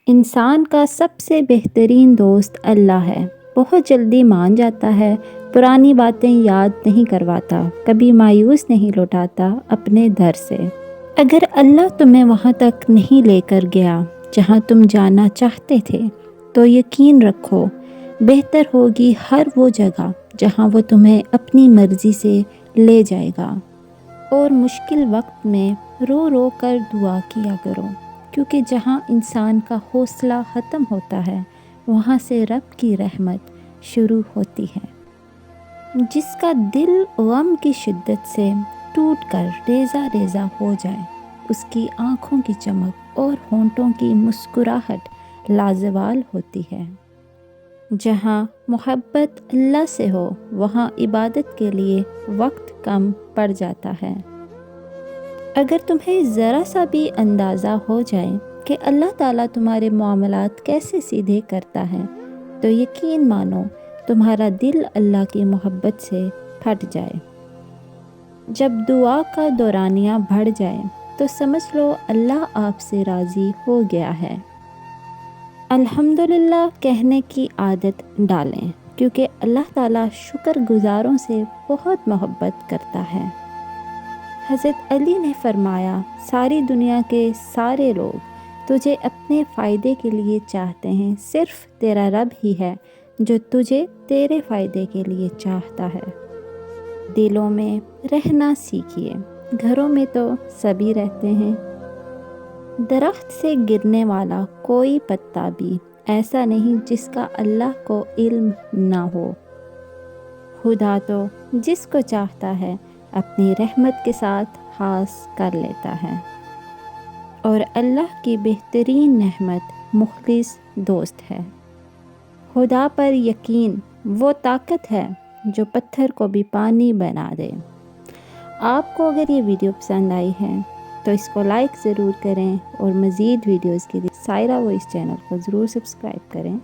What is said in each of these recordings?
انسان کا سب سے بہترین دوست اللہ ہے۔ بہت جلدی مان جاتا ہے، پرانی باتیں یاد نہیں کرواتا، کبھی مایوس نہیں لوٹاتا اپنے در سے۔ اگر اللہ تمہیں وہاں تک نہیں لے کر گیا جہاں تم جانا چاہتے تھے، تو یقین رکھو بہتر ہوگی ہر وہ جگہ جہاں وہ تمہیں اپنی مرضی سے لے جائے گا۔ اور مشکل وقت میں رو رو کر دعا کیا کرو، کیونکہ جہاں انسان کا حوصلہ ختم ہوتا ہے، وہاں سے رب کی رحمت شروع ہوتی ہے۔ جس کا دل غم کی شدت سے ٹوٹ کر ریزہ ریزہ ہو جائے، اس کی آنکھوں کی چمک اور ہونٹوں کی مسکراہٹ لازوال ہوتی ہے۔ جہاں محبت اللہ سے ہو، وہاں عبادت کے لیے وقت کم پڑ جاتا ہے۔ اگر تمہیں ذرا سا بھی اندازہ ہو جائے کہ اللہ تعالیٰ تمہارے معاملات کیسے سیدھے کرتا ہے، تو یقین مانو تمہارا دل اللہ کی محبت سے پھٹ جائے۔ جب دعا کا دورانیہ بڑھ جائے تو سمجھ لو اللہ آپ سے راضی ہو گیا ہے۔ الحمدللہ کہنے کی عادت ڈالیں، کیونکہ اللہ تعالیٰ شکر گزاروں سے بہت محبت کرتا ہے۔ حضرت علی نے فرمایا، ساری دنیا کے سارے لوگ تجھے اپنے فائدے کے لیے چاہتے ہیں، صرف تیرا رب ہی ہے جو تجھے تیرے فائدے کے لیے چاہتا ہے۔ دلوں میں رہنا سیکھیے، گھروں میں تو سبھی رہتے ہیں۔ درخت سے گرنے والا کوئی پتا بھی ایسا نہیں جس کا اللہ کو علم نہ ہو۔ خدا تو جس کو چاہتا ہے اپنی رحمت کے ساتھ خاص کر لیتا ہے، اور اللہ کی بہترین نعمت مخلص دوست ہے۔ خدا پر یقین وہ طاقت ہے جو پتھر کو بھی پانی بنا دے۔ آپ کو اگر یہ ویڈیو پسند آئی ہے تو اس کو لائک ضرور کریں، اور مزید ویڈیوز کے لیے سائرہ وائس چینل کو ضرور سبسکرائب کریں۔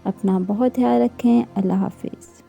اپنا بہت خیال رکھیں۔ اللہ حافظ۔